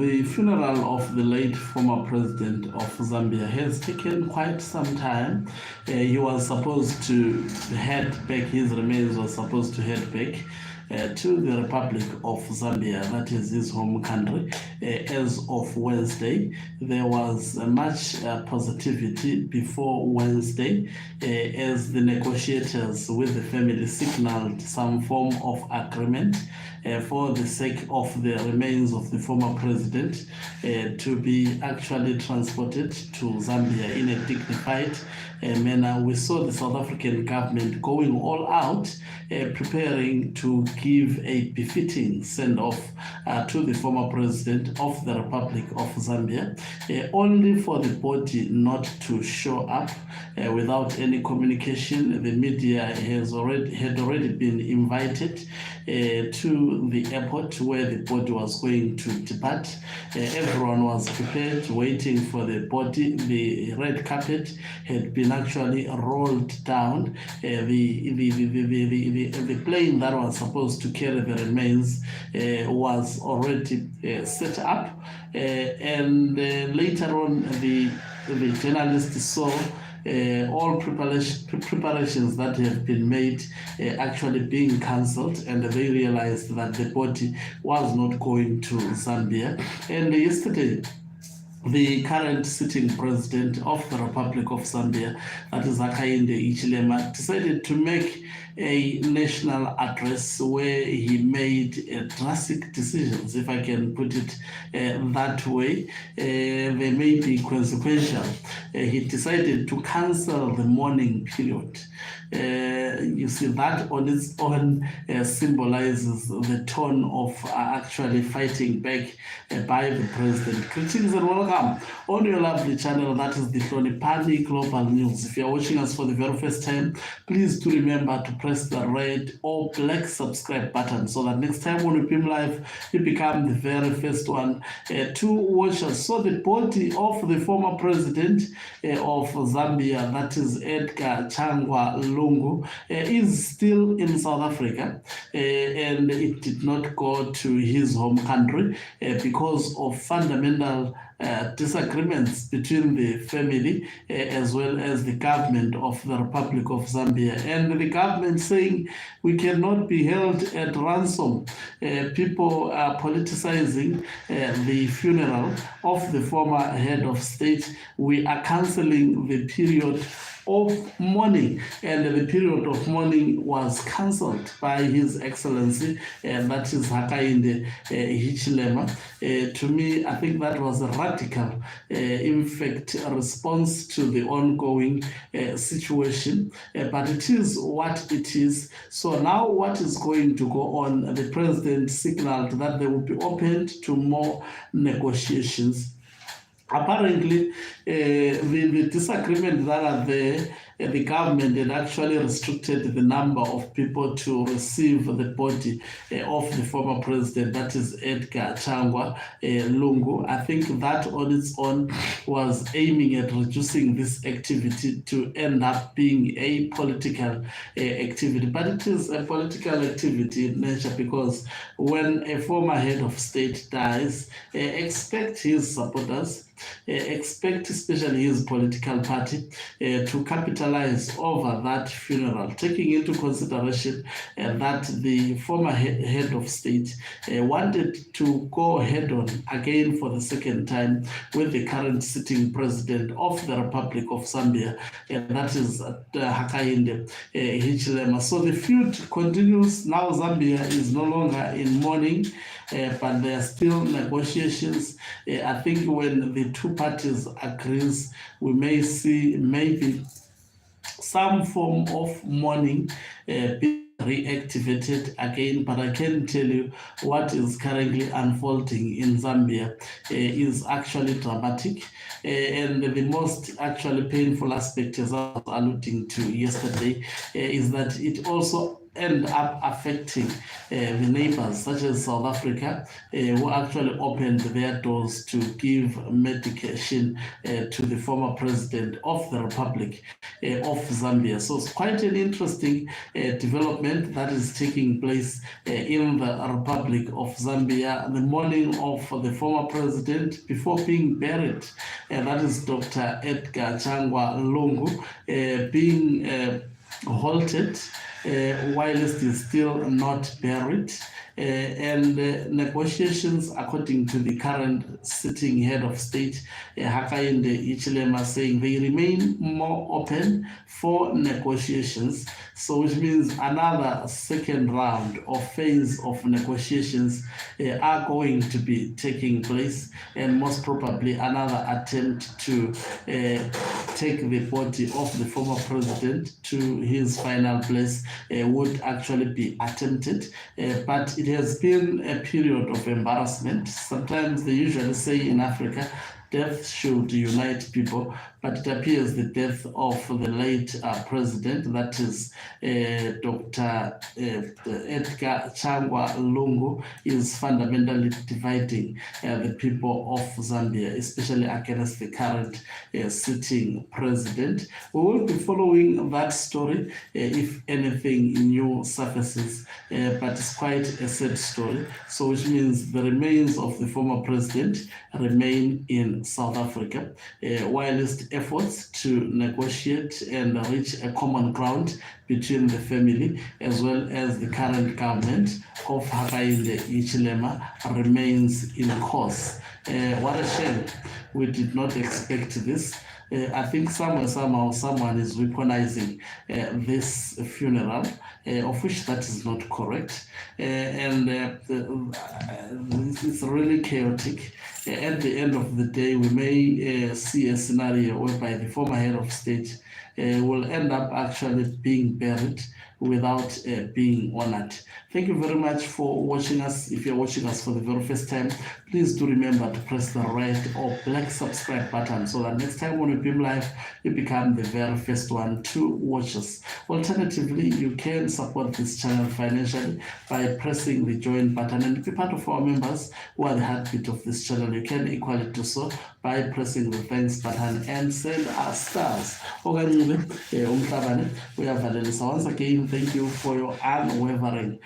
the funeral of the late former president of Zambia has taken quite some time. He was supposed to head back, his remains were supposed to head back to the Republic of Zambia, that is his home country, as of Wednesday. There was much positivity before Wednesday as the negotiators with the family signaled some form of agreement for the sake of the remains of the former president to be actually transported to Zambia in a dignified manner. We saw the South African government going all out, preparing to give a befitting send-off to the former president of the Republic of Zambia, only for the body not to show up without any communication. The media had already been invited to the airport where the body was going to depart. Everyone was prepared, waiting for the body. The red carpet had been actually rolled down. The plane that was supposed to carry the remains was already set up, and later on the journalists saw all preparations that have been made actually being cancelled, and they realized that the body was not going to Zambia. And yesterday, the current sitting president of the Republic of Zambia, that is Hakainde Hichilema, decided to make a national address where he made drastic decisions, if I can put it that way. They may be consequential. He decided to cancel the mourning period. You see, that on its own symbolizes the tone of actually fighting back by the president. Greetings and welcome on your lovely channel, that is the Hlonipani Global News. If you are watching us for the very first time, please do remember to press the red or black subscribe button so that next time when we beam live, you become the very first one to watch us. So the body of the former president of Zambia, that is Edgar Changwa Lungu, is still in South Africa, and it did not go to his home country because of fundamental disagreements between the family as well as the government of the Republic of Zambia, and the government saying we cannot be held at ransom. People are politicizing the funeral of the former head of state. We are cancelling the period of mourning, and the period of mourning was cancelled by His Excellency, and that is Hakainde Hichilema. To me, I think that was a radical, in fact, a response to the ongoing situation, but it is what it is. So now what is going to go on? The president signaled that they will be open to more negotiations. Apparently, the disagreement that are there, the government had actually restricted the number of people to receive the body of the former president, that is Edgar Changwa Lungu. I think that on its own was aiming at reducing this activity to end up being a political activity. But it is a political activity in nature, because when a former head of state dies, expect his supporters, expect especially his political party to capitalize over that funeral, taking into consideration that the former head of state wanted to go head on again for the second time with the current sitting president of the Republic of Zambia, and that is Hakainde Hichilema. So the feud continues. Now Zambia is no longer in mourning, but there are still negotiations. I think when the two parties agrees, we may see maybe some form of mourning being reactivated again. But I can tell you what is currently unfolding in Zambia is actually dramatic, and the most actually painful aspect, as I was alluding to yesterday, is that it also end up affecting the neighbors, such as South Africa, who actually opened their doors to give medication to the former president of the Republic of Zambia. So it's quite an interesting development that is taking place in the Republic of Zambia. The mourning of the former president before being buried, that is Dr. Edgar Changwa Lungu, being halted whilst he's still not buried. And negotiations, according to the current sitting head of state, Hakainde Hichilema, saying they remain more open for negotiations. So which means another second round or phase of negotiations are going to be taking place, and most probably another attempt to take the body of the former president to his final place would actually be attempted. But it has been a period of embarrassment. Sometimes they usually say in Africa, death should unite people, but it appears the death of the late president, that is Dr. Edgar Changwa Lungu, is fundamentally dividing the people of Zambia, especially against the current sitting president. We will be following that story if anything new surfaces, but it's quite a sad story. So which means the remains of the former president remain in South Africa, whilst efforts to negotiate and reach a common ground between the family as well as the current government of Hakainde Hichilema remains in course. What a shame. We did not expect this. I think somehow someone is weaponizing this funeral, of which that is not correct. And it's really chaotic. At the end of the day, we may see a scenario whereby the former head of state will end up actually being buried without being honored. Thank you very much for watching us. If you're watching us for the very first time, please do remember to press the red or black subscribe button so that next time when we beam live, you become the very first one to watch us. Alternatively, you can support this channel financially by pressing the join button and be part of our members who are the heartbeat of this channel. You can equally do so by pressing the thanks button and send us stars. Once again, thank you for your unwavering